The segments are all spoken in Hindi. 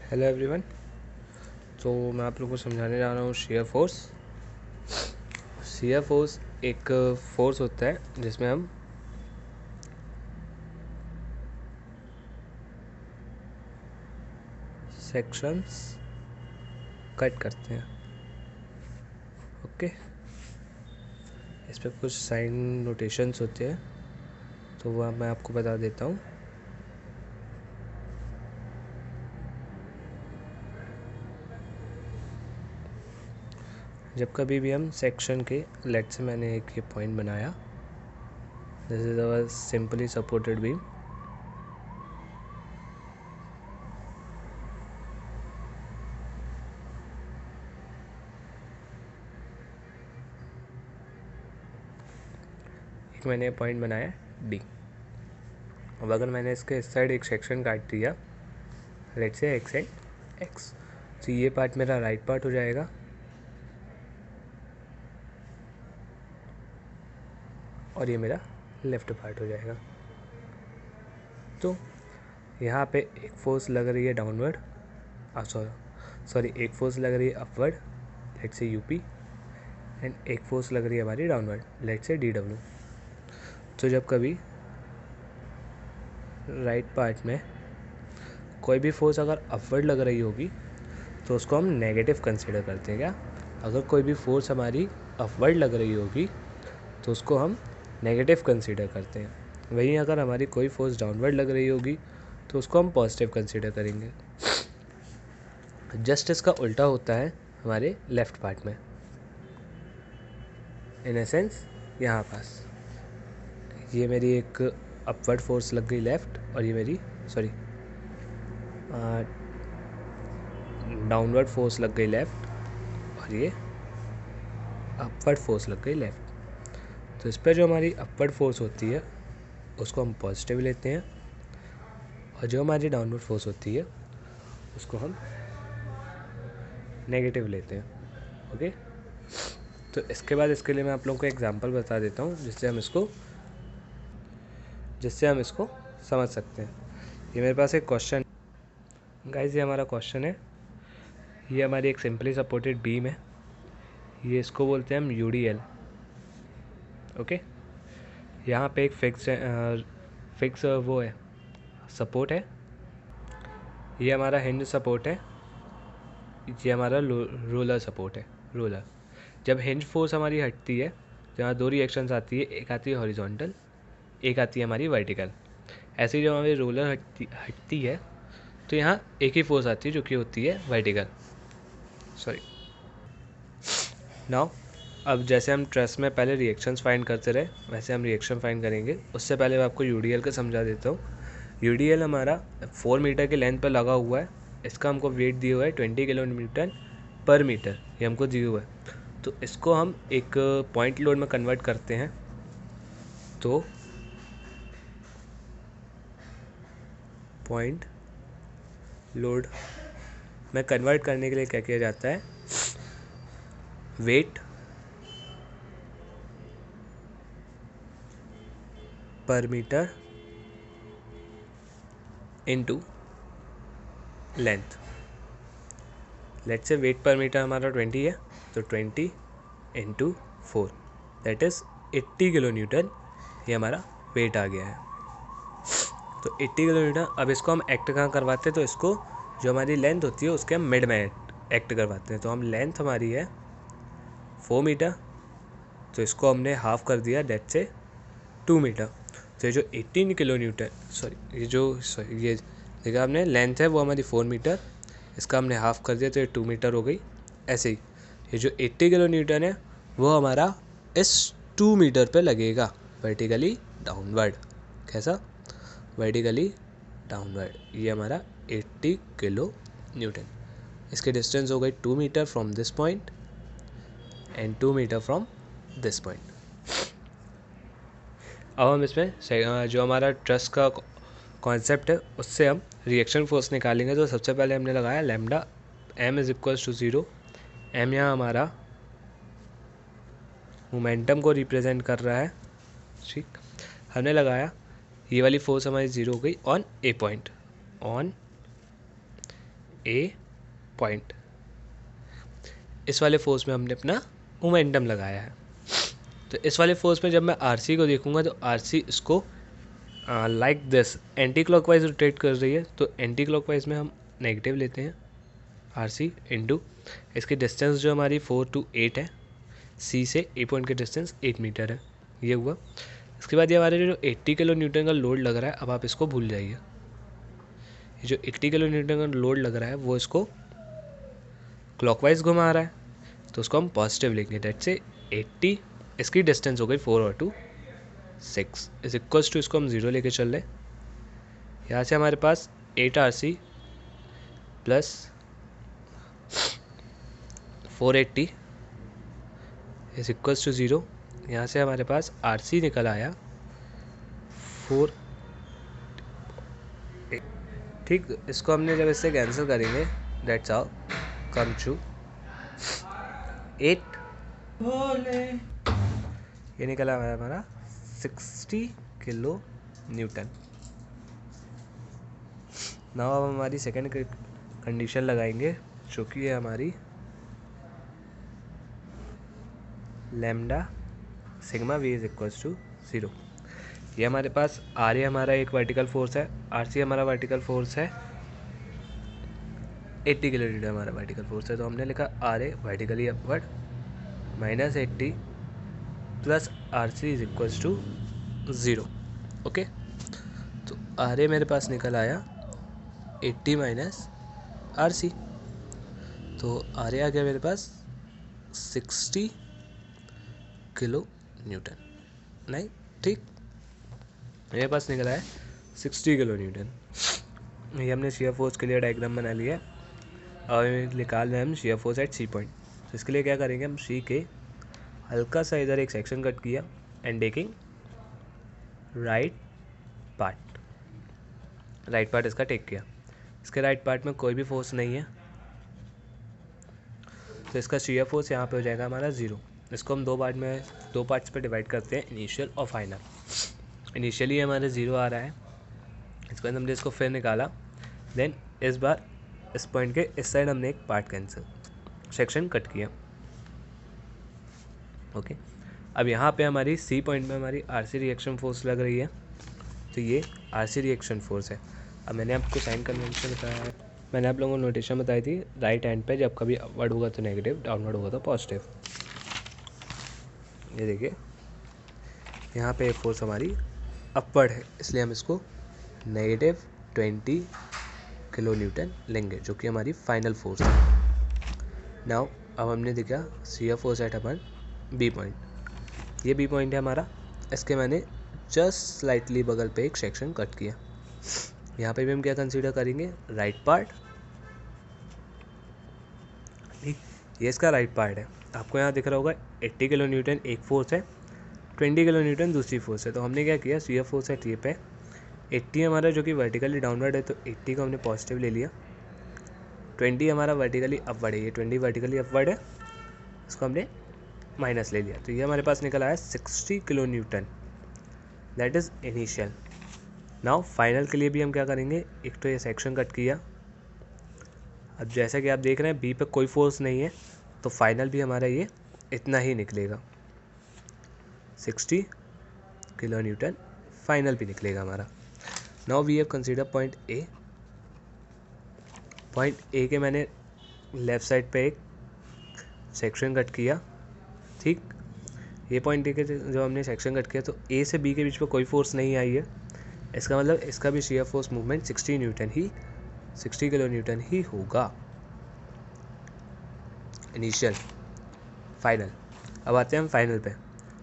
Hello everyone. तो मैं आप लोगों को समझाने जा रहा हूँ शियर फोर्स। शियर फोर्स एक फोर्स होता है जिसमें हम सेक्शंस कट करते हैं। ओके, इस पर कुछ साइन नोटेशंस होते हैं, तो वह मैं आपको बता देता हूँ। जब कभी भी हम सेक्शन के लेट से मैंने एक ये पॉइंट बनाया, this is our simply supported beam. एक मैंने पॉइंट बनाया डी। अब अगर मैंने इसके इस साइड एक सेक्शन काट दिया, लेट से एक्स एंड एक्स, तो ये पार्ट मेरा राइट पार्ट हो जाएगा और ये मेरा लेफ़्ट पार्ट हो जाएगा। तो यहाँ पे एक फोर्स लग रही है डाउनवर्ड, सॉरी एक फोर्स लग रही है अपवर्ड, लेट से यूपी, एंड एक फोर्स लग रही है हमारी डाउनवर्ड, लेट से डी डब्ल्यू। तो जब कभी राइट पार्ट में कोई भी फोर्स अगर अपवर्ड लग रही होगी तो उसको हम नेगेटिव कंसीडर करते हैं। क्या? अगर कोई भी फोर्स हमारी अपवर्ड लग रही होगी तो उसको हम नेगेटिव कंसीडर करते हैं। वहीं अगर हमारी कोई फोर्स डाउनवर्ड लग रही होगी तो उसको हम पॉजिटिव कंसीडर करेंगे। जस्ट इसका उल्टा होता है हमारे लेफ़्ट पार्ट में। इन एसेंस यहाँ पास ये मेरी एक अपवर्ड फोर्स लग गई लेफ़्ट, और ये मेरी डाउनवर्ड फोर्स लग गई लेफ़्ट, और ये अपवर्ड फोर्स लग गई लेफ़्ट। तो इस पर जो हमारी अपवर्ड फोर्स होती है उसको हम पॉजिटिव लेते हैं, और जो हमारी डाउनवर्ड फोर्स होती है उसको हम नेगेटिव लेते हैं। ओके, तो इसके बाद इसके लिए मैं आप लोगों को एग्जांपल बता देता हूँ जिससे हम इसको समझ सकते हैं। ये मेरे पास एक क्वेश्चन गाइस, ये हमारा क्वेश्चन है। ये हमारी एक सिंपली सपोर्टेड बीम है, ये इसको बोलते हैं हम यूडीएल। ओके, यहाँ पे एक फिक्स वो है, सपोर्ट है। ये हमारा हिंज सपोर्ट है, ये हमारा रोलर सपोर्ट है। रोलर, जब हिंज फोर्स हमारी हटती है तो यहाँ दो रिएक्शंस आती है, एक आती है हॉरिजॉन्टल, एक आती है हमारी वर्टिकल। ऐसे ही जब हमारी रोलर हटती है तो यहाँ एक ही फोर्स आती है जो कि होती है वर्टिकल। सॉरी, नाउ अब जैसे हम ट्रेस में पहले रिएक्शंस फाइंड करते रहे वैसे हम रिएक्शन फाइंड करेंगे। उससे पहले मैं आपको यूडीएल का समझा देता हूँ। यूडीएल हमारा 4 मीटर के लेंथ पर लगा हुआ है। इसका हमको वेट दिया हुआ है 20 किलो न्यूटन पर मीटर, ये हमको दिया हुआ है। तो इसको हम एक पॉइंट लोड में कन्वर्ट करते हैं। तो पॉइंट लोड में कन्वर्ट करने के लिए क्या किया जाता है, weight per metre into length. Let's say weight per metre हमारा 20 है, तो 20 into 4 that is 80 kilo newton, ये हमारा वेट आ गया है। तो 80 किलो न्यूटन। अब इसको हम एक्ट कहाँ करवाते हैं, तो इसको जो हमारी लेंथ होती है उसके हम मिड में एक्ट करवाते हैं। तो हम लेंथ हमारी है 4 मीटर, तो इसको हमने हाफ कर दिया, दैट से 2 मीटर। तो ये जो 18 किलो न्यूटन, ये देखा आपने, लेंथ है वो हमारी 4 मीटर, इसका हमने हाफ कर दिया तो ये 2 मीटर हो गई। ऐसे ही ये जो 80 किलो न्यूटन है वो हमारा इस 2 मीटर पे लगेगा वर्टिकली डाउनवर्ड। कैसा? Vertically downward. ये हमारा 80 किलो न्यूटन। इसकी डिस्टेंस हो गई 2 metre from this point and 2 metre from this point. अब हम इसमें जो हमारा ट्रस का कॉन्सेप्ट है उससे हम रिएक्शन फोर्स निकालेंगे। तो सबसे पहले हमने लगाया lambda m is equals to 0। m यहाँ हमारा मोमेंटम को रिप्रेजेंट कर रहा है। ठीक, हमने लगाया, ये वाली फोर्स हमारी 0 हो गई on A point. On A point, इस वाले फोर्स में हमने अपना मोमेंटम लगाया है। तो इस वाले फोर्स में जब मैं आरसी को देखूंगा तो आरसी इसको like this anti clockwise rotate कर रही है, तो एंटी क्लॉकवाइज में हम नेगेटिव लेते हैं आरसी इंटू इसकी डिस्टेंस जो हमारी 4 to 8 है, सी से ए पॉइंट की डिस्टेंस 8 मीटर है, ये हुआ। इसके बाद ये हमारे जो 80 किलो न्यूटन का लोड लग रहा है, अब आप इसको भूल जाइए, ये जो 80 किलो न्यूटन का लोड लग रहा है वो इसको क्लॉकवाइज घुमा रहा है, तो उसको हम पॉजिटिव लेंगे। डेट से 80, इसकी डिस्टेंस हो गई 4 और 2 6 इज इक्वल्स टू, इसको हम 0 लेके चल रहे। यहाँ से हमारे पास 8 RC plus 480 is equals to 0। यहाँ से हमारे पास RC निकल आया 4, ठीक। इसको हमने जब इससे कैंसिल करेंगे, दैट्स हाउ कम टू 8, ये निकला हमारा 60 किलो न्यूटन। नाउ अब हमारी सेकेंड कंडीशन लगाएंगे, जो कि है हमारी lambda sigma V is equals to 0। ये हमारे पास आर ए हमारा एक वर्टिकल फोर्स है, आर सी हमारा वर्टिकल फोर्स है, 80 किलो न्यूटन हमारा वर्टिकल फोर्स है, तो हमने लिखा R A vertically upward minus 80 plus R C is equals to 0। Okay, तो आर ए मेरे पास निकल आया 80 माइनस आर सी, तो आर ए आ गया मेरे पास 60 किलो न्यूटन, नहीं ठीक, मेरे पास निकला है 60 किलो न्यूटन। ये हमने शियर फोर्स के लिए डायग्राम बना लिया है, और निकाल रहे हैं हम shear force at C point. तो इसके लिए क्या करेंगे, हम सी के हल्का सा इधर एक सेक्शन कट किया एंड टेकिंग राइट पार्ट इसका टेक किया। इसके राइट पार्ट में कोई भी फोर्स नहीं है, तो इसका शियर फोर्स यहाँ पे हो जाएगा हमारा 0। इसको हम दो पार्ट्स पे डिवाइड करते हैं, इनिशियल और फाइनल। इनिशियली हमारे 0 आ रहा है, इसके बाद हमने इसको फिर निकाला, देन इस बार इस पॉइंट के इस साइड हमने एक पार्ट कैंसिल सेक्शन कट किया। ओके, अब यहाँ पे हमारी सी पॉइंट में हमारी आरसी रिएक्शन फोर्स लग रही है, तो ये आरसी रिएक्शन फोर्स है। अब मैंने आपको साइन कन्वेंशन बताया है, मैंने आप लोगों को नोटेशन बताई थी, राइट हैंड पे जब कभी अपवर्ड होगा तो नेगेटिव, डाउनवर्ड होगा तो पॉजिटिव। ये देखिए यहाँ पे फोर्स हमारी अपवर्ड है, इसलिए हम इसको -20 किलो न्यूटन लेंगे, जो कि हमारी फाइनल फोर्स है। नाउ अब हमने देखा शियर फोर्स एट अपन बी पॉइंट, ये बी पॉइंट है हमारा, इसके मैंने जस्ट स्लाइटली बगल पे एक सेक्शन कट किया। यहाँ पे भी हम क्या कंसीडर करेंगे, राइट पार्ट, ठीक, ये इसका राइट पार्ट है। आपको यहाँ दिख रहा होगा 80 किलो न्यूटन एक फोर्स है, 20 किलो न्यूटन दूसरी फोर्स है। तो हमने क्या किया, शियर फोर्स है टी पे 80 हमारा जो कि वर्टिकली डाउनवर्ड है, तो 80 को हमने पॉजिटिव ले लिया, 20 हमारा वर्टिकली अपवर्ड है, ये 20 वर्टिकली अपवर्ड है, इसको हमने माइनस ले लिया। तो ये हमारे पास निकल आया 60 kilo Newton, that is initial. Now final के लिए भी हम क्या करेंगे, एक तो ये सेक्शन कट किया, अब जैसा कि आप देख रहे हैं बी पे कोई फोर्स नहीं है, तो फाइनल भी हमारा ये इतना ही निकलेगा, 60 किलो न्यूटन फाइनल भी निकलेगा हमारा। Now we have consider point A के मैंने लेफ़्ट साइड पे एक सेक्शन कट किया, ठीक। ये पॉइंट ए के जो हमने सेक्शन कट किया, तो ए से बी के बीच में कोई फोर्स नहीं आई है, इसका मतलब इसका भी shear force movement 60 kilo newton ही होगा, इनिशियल फाइनल। अब आते हैं हम फाइनल पे।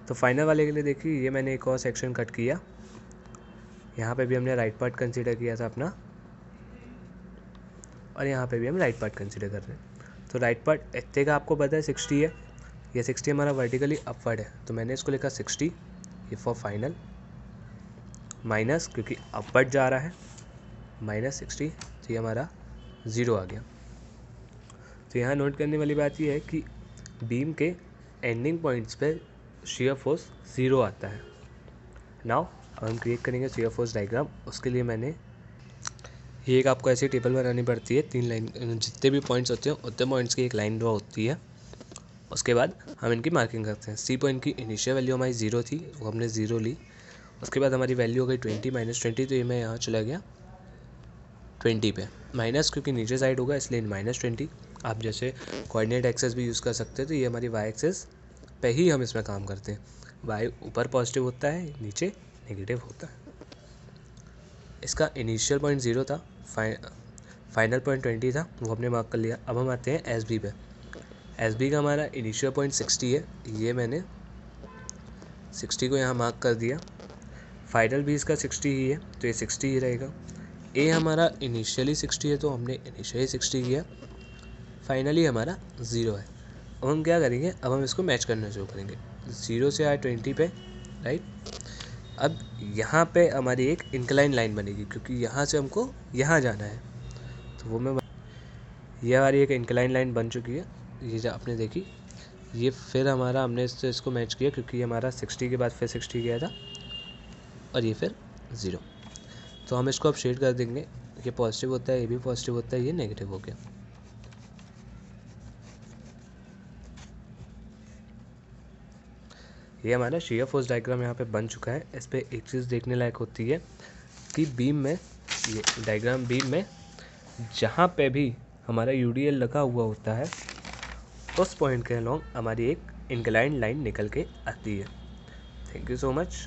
तो फाइनल वाले के लिए देखिए, ये मैंने एक और सेक्शन कट किया, यहाँ पे भी हमने राइट पार्ट कंसीडर किया था अपना, और यहाँ पे भी हम राइट पार्ट कंसीडर कर रहे हैं। तो राइट पार्ट इतने का आपको पता है 60 है, ये 60 हमारा वर्टिकली अपवर्ड है, तो मैंने इसको लिखा 60 ये फॉर फाइनल, माइनस क्योंकि अपवर्ड जा रहा है -60, तो ये हमारा 0 आ गया। तो यहाँ नोट करने वाली बात ये है कि बीम के एंडिंग पॉइंट्स पे शियर फोर्स 0 आता है। नाउ अब हम क्रिएट करेंगे शियर फोर्स डायग्राम, उसके लिए मैंने ये एक आपको ऐसी टेबल बनानी पड़ती है, 3 लाइन, जितने भी पॉइंट्स होते हैं उतने पॉइंट्स की एक लाइन ड्रॉ होती है। उसके बाद हम इनकी मार्किंग करते हैं। सी पॉइंट की इनिशियल वैल्यू हमारी 0 थी, वो हमने 0 ली। उसके बाद हमारी वैल्यू हो गई 20 -20, तो ये मैं यहाँ चला गया 20 पे। माइनस क्योंकि नीचे साइड होगा इसलिए -20। आप जैसे कोऑर्डिनेट एक्सेस भी यूज़ कर सकते हैं, तो ये हमारी वाई एक्सेस पे ही हम इसमें काम करते हैं। वाई ऊपर पॉजिटिव होता है, नीचे नेगेटिव होता है। इसका इनिशियल पॉइंट 0 था, फाइनल पॉइंट 20 था, वो हमने मार्क कर लिया। अब हम आते हैं एस बी पे। एस बी का हमारा इनिशियल पॉइंट 60 है, ये मैंने 60 को यहाँ मार्क कर दिया। फाइनल भी इसका 60 ही है, तो ये 60 ही रहेगा। ए हमारा इनिशियली 60 है, तो हमने इनिशियली 60 किया। फाइनली हमारा 0 है। अब हम क्या करेंगे, अब हम इसको मैच करना शुरू करेंगे। 0 से आए 20 पे, राइट। अब यहाँ पे हमारी एक इंक्लाइन लाइन बनेगी, क्योंकि यहाँ से हमको यहाँ जाना है, तो वो मैं, ये हमारी एक इंक्लाइन लाइन बन चुकी है। ये जो आपने देखी, ये फिर हमारा हमने इसको मैच किया, क्योंकि ये हमारा 60 के बाद फिर 60 गया था, और ये फिर 0। तो हम इसको अब शेड कर देंगे। ये पॉजिटिव होता है, ये भी पॉजिटिव होता है, ये नेगेटिव हो गया। ये हमारा शियर फोर्स डायग्राम यहाँ पे बन चुका है। इस पर एक चीज़ देखने लायक होती है कि बीम में, ये डायग्राम बीम में जहाँ पे भी हमारा यूडीएल लगा हुआ होता है, उस पॉइंट के अलॉन्ग हमारी एक इंक्लाइंड लाइन निकल के आती है। Thank you so much.